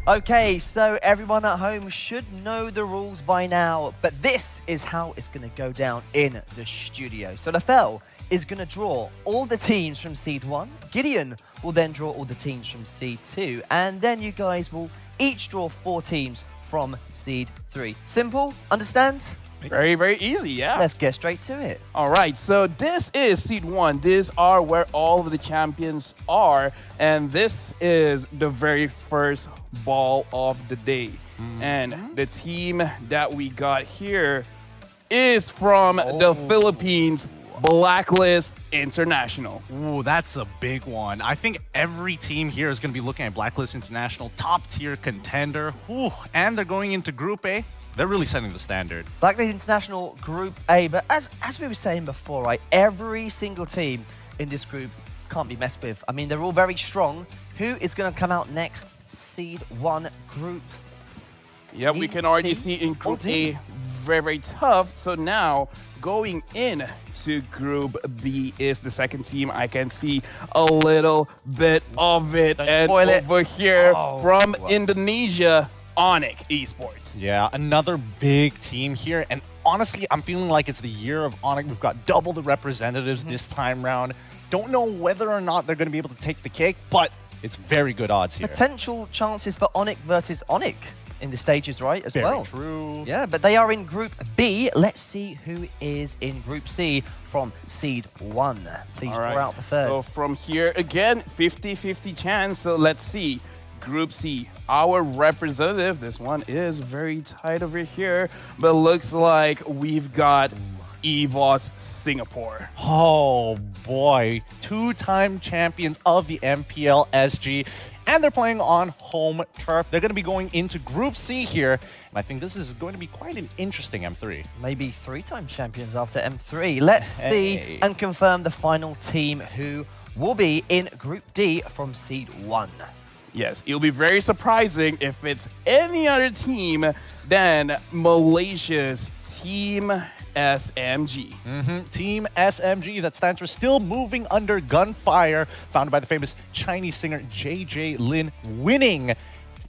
Okay, so everyone at home should know the rules by now, but this is how it's going to go down in the studio. So Lefel is going to draw all the teams from Seed 1. Gideon will then draw all the teams from Seed 2. And then you guys will each draw 4 teams from Seed 3. Simple? Understand? Very, very easy, yeah. Let's get straight to it. All right, so this is Seed 1. These are where all of the champions are. And this is the very first ball of the day. And the team that we got here is from the Philippines, Blacklist International. Ooh, that's a big one. I think every team here is going to be looking at Blacklist International, top-tier contender. Ooh, and they're going into Group A. They're really setting the standard. Blacklist International Group A, but as we were saying before, right, every single team in this group can't be messed with. I mean, they're all very strong. Who is going to come out next? Seed 1 Group. Yep, we can already see in Group A, very, very tough. So now, going in to Group B is the second team. I can see a little bit of it. And over here from Indonesia, Onyx Esports. Yeah, another big team here. And honestly, I'm feeling like it's the year of Onyx. We've got double the representatives this time round. Don't know whether or not they're going to be able to take the cake, but it's very good odds here. Potential chances for Onyx versus Onyx in the stages, right, as well. Very true. Yeah, but they are in Group B. Let's see who is in Group C from Seed 1. Please draw out the third. So from here, again, 50-50 chance. So let's see. Group C, our representative, this one is very tight over here, but looks like we've got EVOS Singapore. Oh boy, 2-time champions of the MPL SG, and they're playing on home turf. They're going to be going into Group C here, and I think this is going to be quite an interesting M3. Maybe 3-time champions after M3. Let's see and confirm the final team who will be in Group D from Seed 1. Yes, it'll be very surprising if it's any other team than Malaysia's Team SMG. Team SMG, that stands for Still Moving Under Gunfire, founded by the famous Chinese singer JJ Lin, winning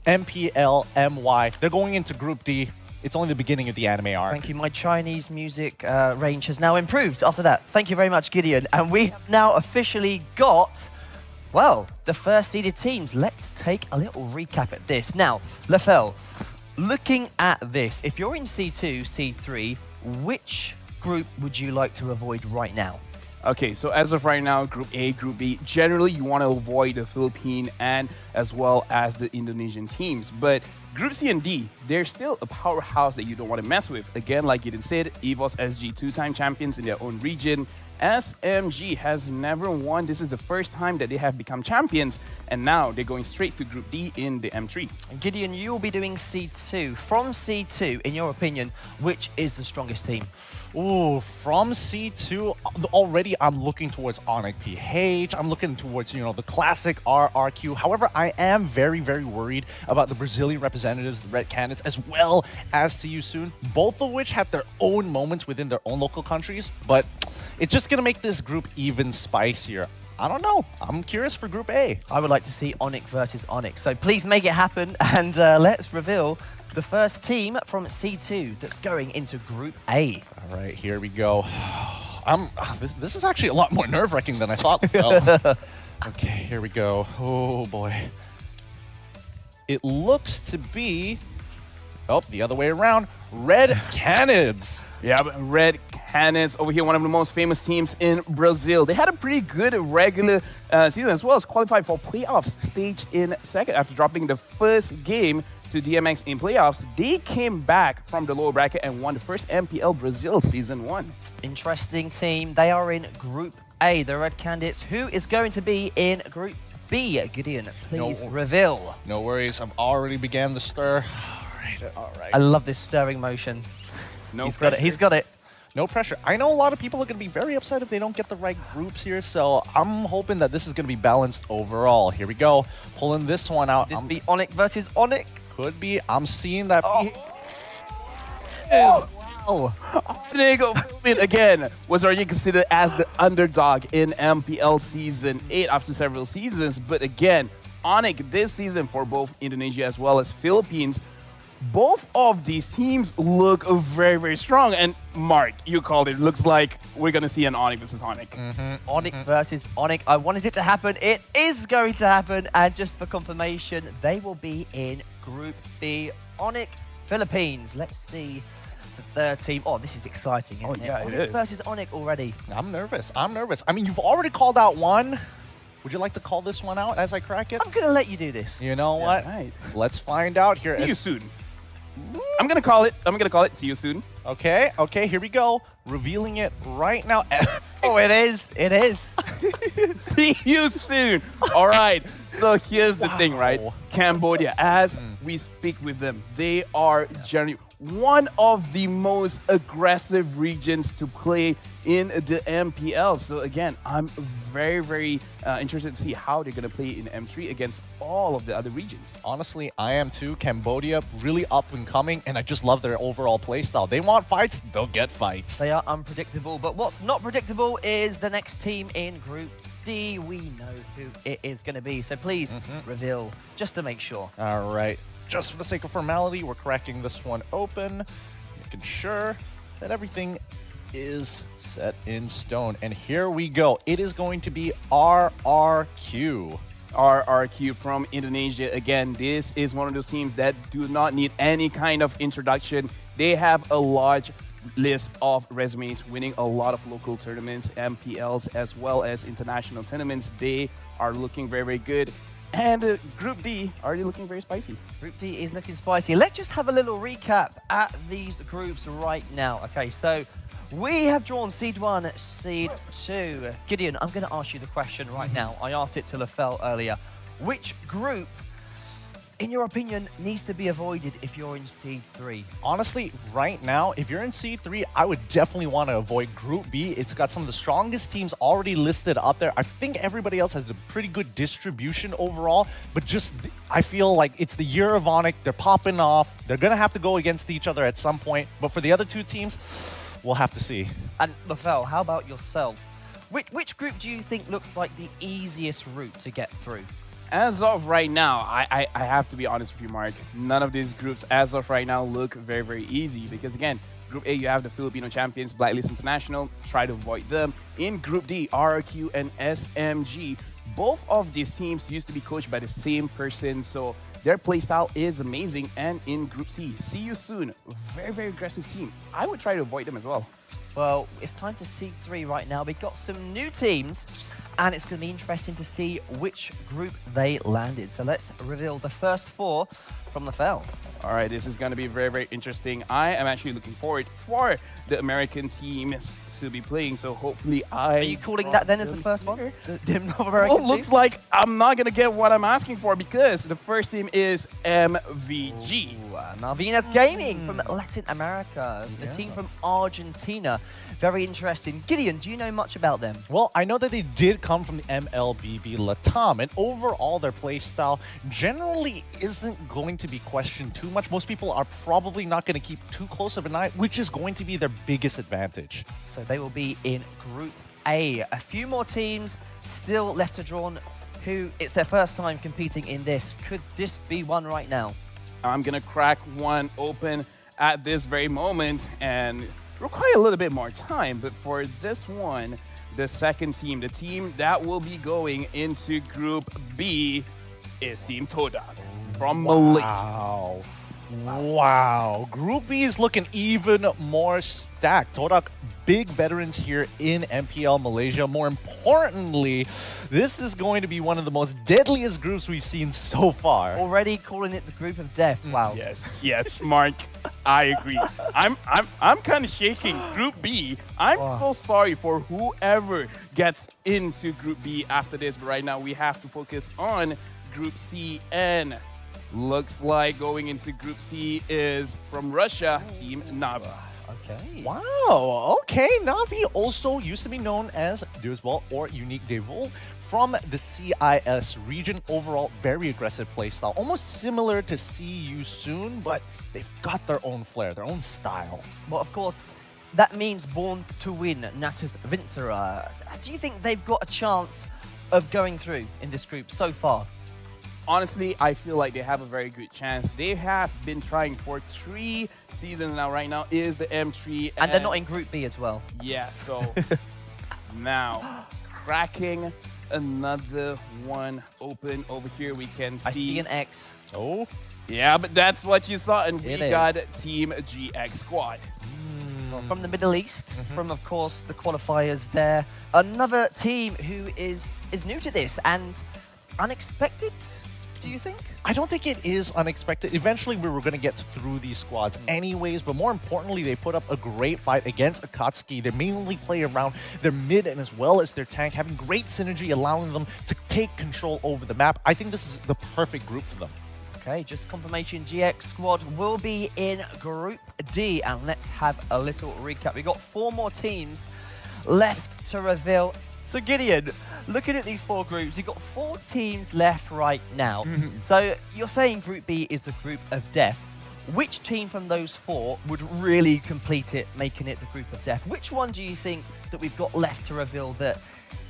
MPL MY. They're going into Group D. It's only the beginning of the anime arc. Thank you. My Chinese music range has now improved after that. Thank you very much, Gideon. And we have now officially got, well, the first seeded teams. Let's take a little recap at this. Now, Lefel, looking at this, if you're in C2, C3, which group would you like to avoid right now? Okay, so as of right now, Group A, Group B, generally you want to avoid the Philippine and as well as the Indonesian teams. But Group C and D, they're still a powerhouse that you don't want to mess with. Again, like Gideon said, EVOS SG 2-time champions in their own region. SMG has never won. This is the first time that they have become champions, and now they're going straight to Group D in the M3. Gideon, you will be doing C2. From C2, in your opinion, which is the strongest team? Ooh, from C2, already I'm looking towards Onyx PH. I'm looking towards, you know, the classic RRQ. However, I am very, very worried about the Brazilian representatives, the Red Canids, as well as CU Soon, both of which had their own moments within their own local countries, but it's just going to make this group even spicier. I don't know. I'm curious for Group A. I would like to see Onyx versus Onyx. So please make it happen, and let's reveal the first team from C2 that's going into Group A. All right, here we go. This is actually a lot more nerve-wracking than I thought. Okay, here we go. Oh, boy. It looks to be, the other way around, Red Canids. Yeah, but Red Canids over here, one of the most famous teams in Brazil. They had a pretty good regular season as well as qualified for playoffs stage in second after dropping the first game to DMX in playoffs. They came back from the lower bracket and won the first MPL Brazil Season 1. Interesting team. They are in Group A, the Red Canids. Who is going to be in Group B? Gideon, please reveal. No worries. I've already began the stir. All right. I love this stirring motion. He's got it. He's got it. No pressure. I know a lot of people are going to be very upset if they don't get the right groups here, so I'm hoping that this is going to be balanced overall. Here we go. Pulling this one out. This be Onyx versus Onyx. Could be. I'm seeing that. Wow. Diego again was already considered as the underdog in MPL Season 8 after several seasons, but again, Onyx this season for both Indonesia as well as Philippines. Both of these teams look very, very strong. And Mark, you called it. Looks like we're going to see an Onyx versus Onyx. Onyx versus Onyx. I wanted it to happen. It is going to happen. And just for confirmation, they will be in Group B. Onyx, Philippines. Let's see the third team. Oh, this is exciting, isn't it? Yeah, it Onyx is. versus Onyx already. I'm nervous. I'm nervous. I mean, you've already called out one. Would you like to call this one out as I crack it? I'm going to let you do this. You know what? Right. Let's find out here. See you soon. I'm going to call it. I'm going to call it. See you soon. Okay, here we go. Revealing it right now. Oh, it is. It is. See you soon. All right. So here's the thing, right? Wow. Cambodia, as we speak with them, they are generally one of the most aggressive regions to play in the MPL. So again, I'm very, very interested to see how they're going to play in M3 against all of the other regions. Honestly, I am too. Cambodia, really up and coming, and I just love their overall play style. They want fights, they'll get fights. They are unpredictable, but what's not predictable is the next team in Group D. We know who it is going to be, so please reveal, just to make sure. All right, just for the sake of formality, we're cracking this one open, making sure that everything is set in stone. And here we go. It is going to be RRQ. RRQ from Indonesia. Again, this is one of those teams that do not need any kind of introduction. They have a large list of resumes, winning a lot of local tournaments, MPLs, as well as international tournaments. They are looking very, very good. And Group D already looking very spicy. Group D is looking spicy. Let's just have a little recap at these groups right now. Okay, so we have drawn Seed 1, Seed 2. Gideon, I'm going to ask you the question right now. I asked it to Lafel earlier. Which group, in your opinion, needs to be avoided if you're in Seed 3? Honestly, right now, if you're in Seed 3, I would definitely want to avoid Group B. It's got some of the strongest teams already listed up there. I think everybody else has a pretty good distribution overall, but just, I feel like it's the year of Onyx. They're popping off. They're going to have to go against each other at some point. But for the other two teams, we'll have to see. And Lafel, how about yourself? Which group do you think looks like the easiest route to get through? As of right now, I have to be honest with you, Mark. None of these groups, as of right now, look very, very easy. Because again, Group A, you have the Filipino champions, Blacklist International. Try to avoid them. In Group D, RRQ and SMG. Both of these teams used to be coached by the same person, so their playstyle is amazing. And in Group C, see you soon. Very, very aggressive team. I would try to avoid them as well. Well, it's time for Seed 3 right now. We've got some new teams, and it's going to be interesting to see which group they landed. So let's reveal the first 4 from Lafel. All right, this is going to be very, very interesting. I am actually looking forward for the American teams to be playing, so hopefully Are you calling that then as the first one? The North American Well, team? looks like I'm not going to get what I'm asking for because the first team is MVG. Ooh, Malvinas Gaming from Latin America, the team from Argentina. Very interesting. Gideon, do you know much about them? Well, I know that they did come from the Mlbb Latam, and overall their play style generally isn't going to be questioned too much. Most people are probably not going to keep too close of an eye, which is going to be their biggest advantage. So they will be in Group A. A few more teams still left to draw. Who it's their first time competing in this. Could this be one right now? I'm going to crack one open at this very moment and require a little bit more time. But for this one, the second team, the team that will be going into Group B is Team Todak from Malaysia. Wow. Group B is looking even more stacked. Todak, big veterans here in MPL Malaysia. More importantly, this is going to be one of the most deadliest groups we've seen so far. Already calling it the group of death. Wow. Yes, Mark, I agree. I'm kind of shaking. Group B, I'm so sorry for whoever gets into Group B after this, but right now we have to focus on Group C, and looks like going into Group C is from Russia, Team Navi. Okay. Wow, okay. Navi also used to be known as Dewsball or Unique Devil from the CIS region. Overall, very aggressive playstyle, almost similar to See You Soon, but they've got their own flair, their own style. Well, of course, that means Born to Win, Natus Vincera. Do you think they've got a chance of going through in this group so far? honestly, I feel like they have a very good chance. They have been trying for 3 seasons now. Right now is the M3. And they're not in Group B as well. Yeah, so now cracking another one open over here. We can see. I see an X. Oh, Yeah, but that's what you saw, and we It is. got Team GX Squad. Well, from the Middle East, from, of course, the qualifiers there. Another team who is new to this and unexpected, do you think? I don't think it is unexpected. Eventually, we were going to get through these squads anyways, but more importantly, they put up a great fight against Akatsuki. They mainly play around their mid and as well as their tank, having great synergy, allowing them to take control over the map. I think this is the perfect group for them. Okay, just confirmation, GX Squad will be in Group D, and let's have a little recap. We've got 4 more teams left to reveal. So Gideon, looking at these 4 groups, you've got 4 teams left right now. So you're saying Group B is the group of death. Which team from those 4 would really complete it, making it the group of death? Which one do you think that we've got left to reveal that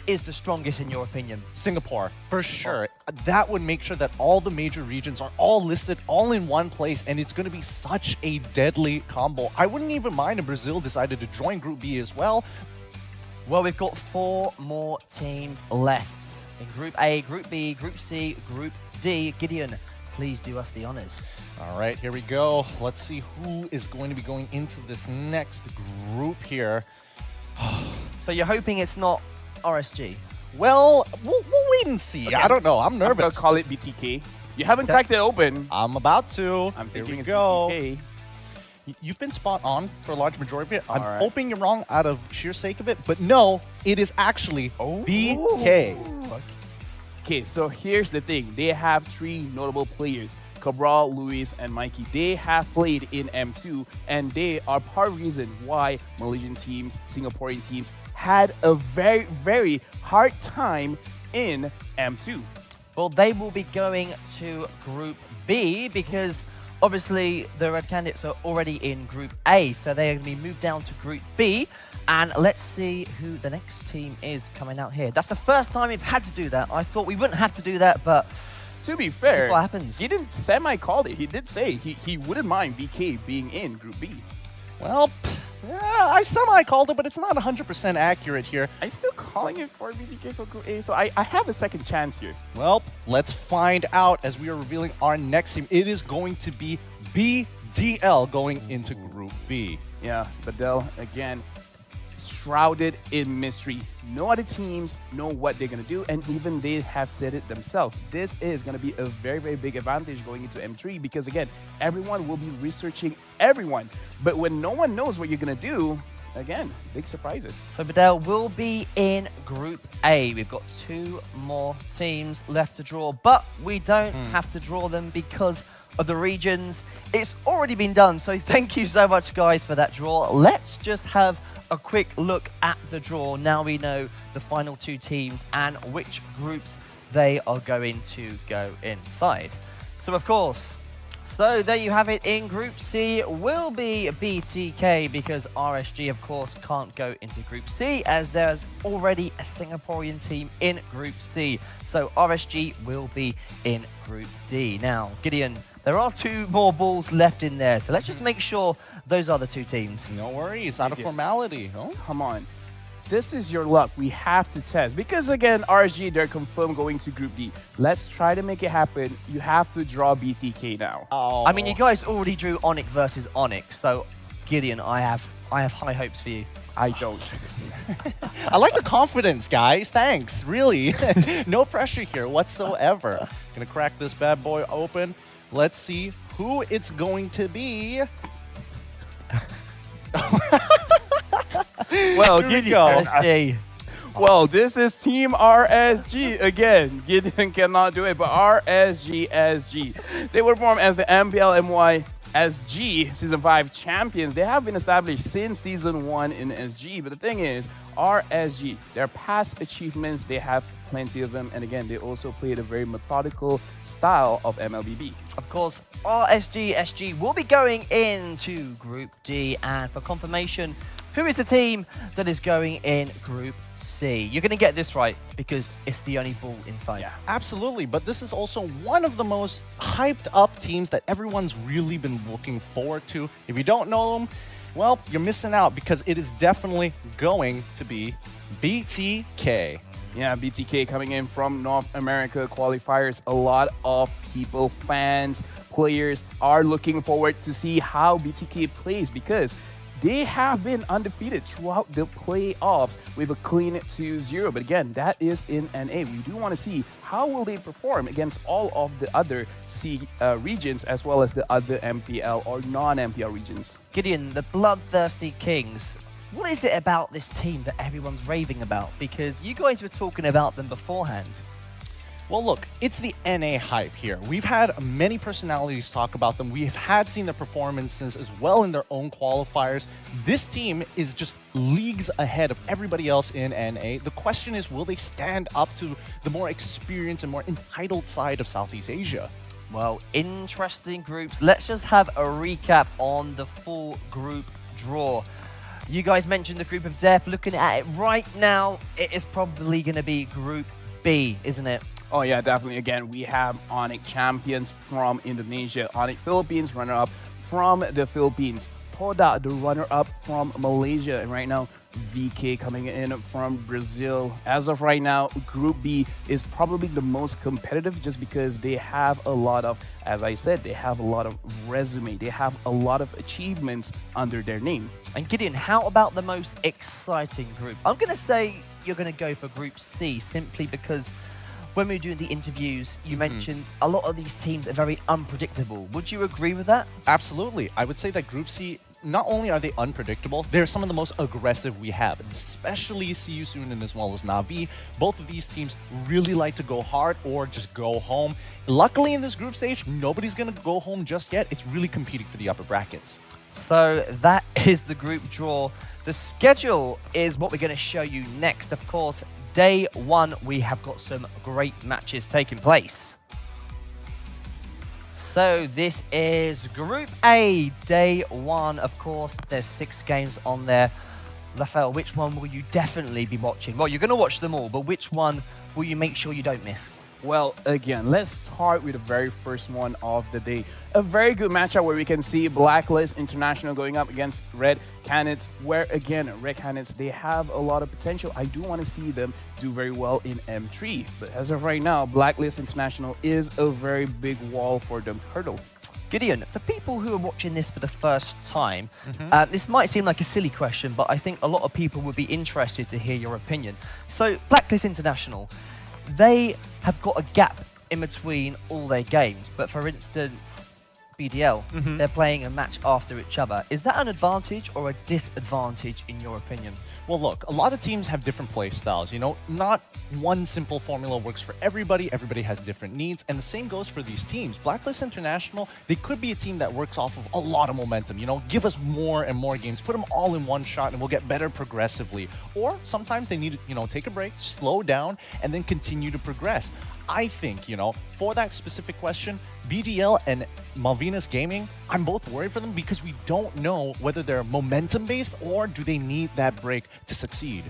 is the strongest in your opinion? Singapore, for sure. That would make sure that all the major regions are all listed all in one place, and it's going to be such a deadly combo. I wouldn't even mind if Brazil decided to join Group B as well. Well, we've got 4 more teams left in Group A, Group B, Group C, Group D. Gideon, please do us the honors. All right, here we go. Let's see who is going to be going into this next group here. So you're hoping it's not RSG? Well, we'll wait and see. Okay. I don't know. I'm I'm gonna nervous. call it BTK. You haven't cracked it open. I'm about to. I'm Here thinking we it's go. BTK. You've been spot on for a large majority of it. I'm All right. hoping you're wrong out of sheer sake of it, but no, it is actually Oh. BK. Okay, so here's the thing. They have 3 notable players, Cabral, Luis, and Mikey. They have played in M2, and they are part of the reason why Malaysian teams, Singaporean teams, had a very, very hard time in M2. Well, they will be going to Group B because obviously the Red Candidates are already in Group A, so they're going to be moved down to Group B. And let's see who the next team is coming out here. That's the first time we've had to do that. I thought we wouldn't have to do that, but To be fair, what happens. he didn't semi-called it. He did say he wouldn't mind BK being in Group B. Well, yeah, I semi-called it, but it's not 100% accurate here. I'm still calling it for BTK for Group A, so I have a second chance here. Well, let's find out as we are revealing our next team. It is going to be BDL going into Group B. Yeah, Badel, again, shrouded in mystery. No other teams know what they're going to do, and even they have said it themselves. This is going to be a very, very big advantage going into M3 because, again, everyone will be researching everyone. But when no one knows what you're going to do, again, big surprises. So Badel will be in Group A. We've got 2 more teams left to draw, but we don't have to draw them because of the regions. It's already been done, so thank you so much, guys, for that draw. Let's just have a quick look at the draw. Now we know the final 2 teams and which groups they are going to go inside. So, of course, so there you have it. In Group C will be BTK because RSG, of course, can't go into Group C as there's already a Singaporean team in Group C. So RSG will be in Group D. Now, Gideon, there are 2 more balls left in there, so let's just make sure those are the 2 teams. No worries, out of you. formality. Oh. Come on. This is your luck. We have to test. Because, again, RSG, they're confirmed going to Group D. Let's try to make it happen. You have to draw BTK now. Oh. I mean, you guys already drew Onyx versus Onyx, so Gideon, I have high hopes for you. I don't. I like the confidence, guys. Thanks, really. No pressure here whatsoever. Gonna crack this bad boy open. Let's see who it's going to be. Well, Here we Gideon, go. RSG. well, this is Team RSG again. Gideon cannot do it, but RSG SG. They were formed as the MPLMY SG Season 5 champions. They have been established since Season 1 in SG, but the thing is, RSG, their past achievements, they have plenty of them, and again, they also played a very methodical style of Mlbb. Of course, RSG SG will be going into Group D, and for confirmation, Who is the team that is going in Group C? You're going to get this right because it's the only ball inside. Yeah, absolutely. But this is also one of the most hyped up teams that everyone's really been looking forward to. If you don't know them, well, you're missing out because it is definitely going to be BTK. Yeah, BTK coming in from North America qualifiers. A lot of people, fans, players are looking forward to see how BTK plays because they have been undefeated throughout the playoffs with a clean 2-0. But again, that is in NA. We do want to see how will they perform against all of the other C regions as well as the other MPL or non-MPL regions. Gideon, the Bloodthirsty Kings. What is it about this team that everyone's raving about? Because you guys were talking about them beforehand. Well, look, it's the NA hype here. We've had many personalities talk about them. We've seen their performances as well in their own qualifiers. This team is just leagues ahead of everybody else in NA. The question is, will they stand up to the more experienced and more entitled side of Southeast Asia? Well, interesting groups. Let's just have a recap on the full group draw. You guys mentioned the group of death. Looking at it right now, it is probably going to be Group B, isn't it? Oh yeah, definitely. Again, we have Onyx champions from Indonesia, Onyx Philippines runner-up from the Philippines, Toda the runner-up from Malaysia, and right now VK coming in from Brazil. As of right now, Group B is probably the most competitive just because they have a lot of, as I said, they have a lot of resume. They have a lot of achievements under their name. And Gideon, how about the most exciting group? I'm going to say you're going to go for Group C simply because when we were doing the interviews, you mentioned a lot of these teams are very unpredictable. Would you agree with that? Absolutely. I would say that Group C, not only are they unpredictable, they're some of the most aggressive we have, especially CU Sunan as well as Na'Vi. Both of these teams really like to go hard or just go home. Luckily in this group stage, nobody's going to go home just yet. It's really competing for the upper brackets. So that is the group draw. The schedule is what we're going to show you next. Of course, day one, we have got some great matches taking place. So this is Group A, day one. Of course, there's 6 games on there. Rafael, which one will you definitely be watching? Well, you're going to watch them all, but which one will you make sure you don't miss? Well, again, let's start with the very first one of the day. A very good matchup where we can see Blacklist International going up against Red Canids, where, again, Red Canids, they have a lot of potential. I do want to see them do very well in M3. But as of right now, Blacklist International is a very big wall for them to hurdle. Gideon, for people who are watching this for the first time, this might seem like a silly question, but I think a lot of people would be interested to hear your opinion. So, Blacklist International, they have got a gap in between all their games. But for instance, BDL, they're playing a match after each other. Is that an advantage or a disadvantage in your opinion? Well, look, a lot of teams have different play styles. You know, not one simple formula works for everybody. Everybody has different needs, and the same goes for these teams. Blacklist International, they could be a team that works off of a lot of momentum. You know, give us more and more games, put them all in one shot, and we'll get better progressively. Or sometimes they need to, you know, take a break, slow down, and then continue to progress. I think, you know, for that specific question, BDL and Malvinas Gaming, I'm both worried for them because we don't know whether they're momentum-based or do they need that break to succeed.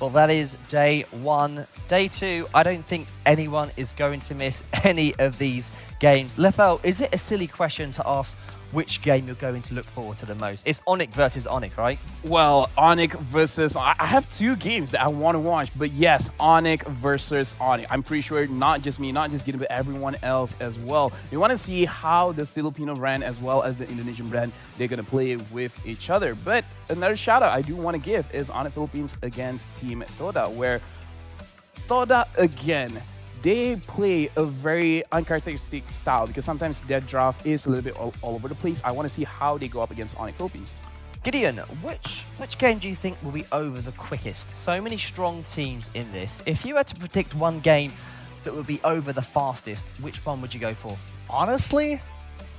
Well, that is day one. Day two, I don't think anyone is going to miss any of these games. Lefel, is it a silly question to ask which game you're going to look forward to the most? It's Onyx versus Onyx, right? Well, Onyx versus... I have 2 games that I want to watch, but yes, Onyx versus Onyx. I'm pretty sure not just me, not just Gideon, but everyone else as well. We want to see how the Filipino brand as well as the Indonesian brand, they're going to play with each other. But another shout out I do want to give is Onyx Philippines against Team Toda, where Toda, again, they play a very uncharacteristic style because sometimes their draft is a little bit all over the place. I want to see how they go up against Onyx Philippines. Gideon, which game do you think will be over the quickest? So many strong teams in this. If you had to predict one game that would be over the fastest, which one would you go for? Honestly,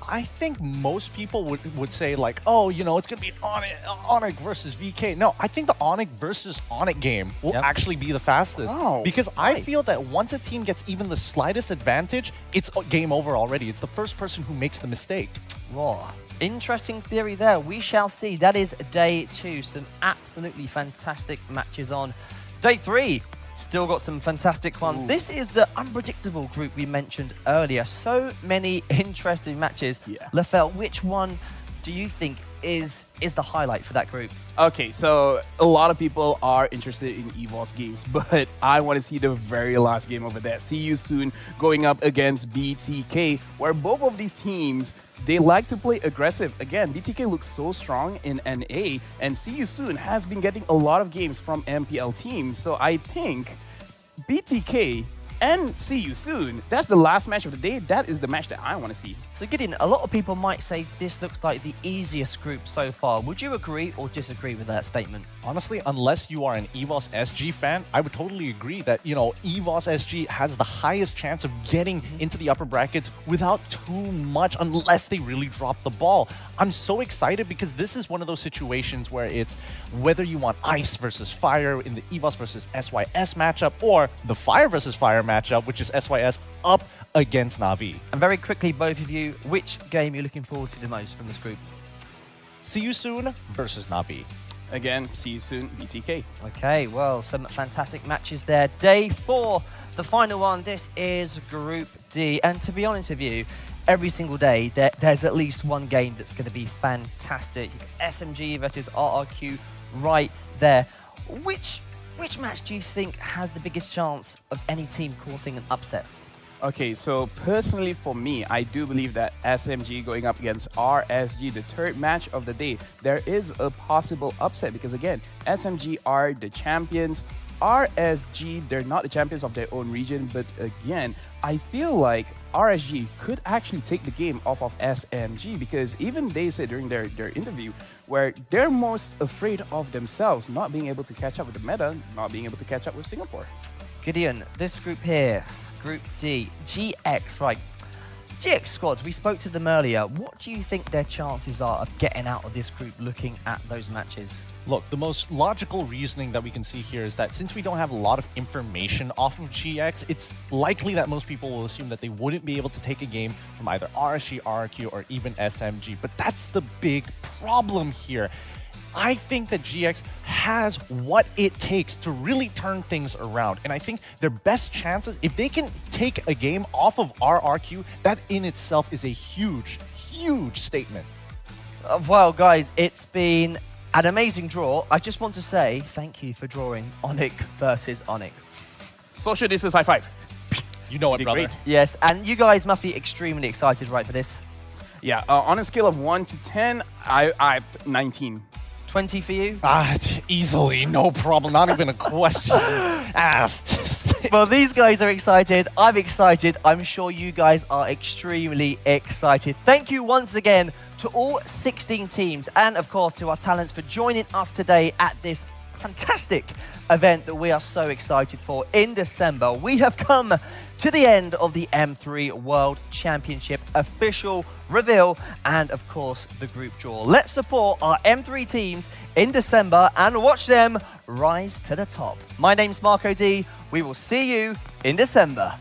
I think most people would say like, oh, you know, it's going to be Onyx versus VK. No, I think the Onyx versus Onyx game will actually be the fastest. Oh, because I feel that once a team gets even the slightest advantage, it's game over already. It's the first person who makes the mistake. Whoa. Interesting theory there. We shall see. That is day 2. Some absolutely fantastic matches on. Day 3. Still got some fantastic ones. Ooh. This is the unpredictable group we mentioned earlier. So many interesting matches. Yeah. Lefel, which one do you think is the highlight for that group? Okay, so a lot of people are interested in EVOS games, but I want to see the very last game over there. See You Soon going up against BTK, where both of these teams, they like to play aggressive. Again, BTK looks so strong in NA, and See You Soon has been getting a lot of games from MPL teams. So I think BTK and See You Soon, that's the last match of the day. That is the match that I want to see. So Gideon, a lot of people might say this looks like the easiest group so far. Would you agree or disagree with that statement? Honestly, unless you are an EVOS SG fan, I would totally agree that, you know, EVOS SG has the highest chance of getting into the upper brackets without too much, unless they really drop the ball. I'm so excited because this is one of those situations where it's whether you want Ice versus Fire in the EVOS versus SYS matchup, or the Fire versus Fire matchup, which is SYS up against Na'Vi. And very quickly, both of you, which game are you looking forward to the most from this group? See You Soon versus Na'Vi. Again, See You Soon, BTK. Okay, well, some fantastic matches there. Day 4, the final one. This is Group D. And to be honest with you, every single day, there's at least one game that's going to be fantastic. SMG versus RRQ right there. Which match do you think has the biggest chance of any team causing an upset? Okay, so personally for me, I do believe that SMG going up against RSG, the third match of the day, there is a possible upset because again, SMG are the champions. RSG, they're not the champions of their own region, but again, I feel like RSG could actually take the game off of SMG because even they said during their interview where they're most afraid of themselves not being able to catch up with the meta, not being able to catch up with Singapore. Gideon, this group here, Group D, GX, right. GX squad, we spoke to them earlier. What do you think their chances are of getting out of this group looking at those matches? Look, the most logical reasoning that we can see here is that since we don't have a lot of information off of GX, it's likely that most people will assume that they wouldn't be able to take a game from either RSG, RRQ, or even SMG. But that's the big problem here. I think that GX has what it takes to really turn things around. And I think their best chances, if they can take a game off of RRQ, that in itself is a huge, huge statement. Well, guys, it's been an amazing draw. I just want to say thank you for drawing Onyx versus Onyx. Social distance high five. You know it, brother. Great. Yes, and you guys must be extremely excited, right, for this? Yeah, on a scale of 1 to 10, I 19. 20 for you? Easily, no problem. Not even a question asked. Well, these guys are excited. I'm excited. I'm sure you guys are extremely excited. Thank you once again to all 16 teams and, of course, to our talents for joining us today at this fantastic event that we are so excited for in December. We have come to the end of the M3 World Championship official reveal and, of course, the group draw. Let's support our M3 teams in December and watch them rise to the top. My name's Marco D. We will see you in December.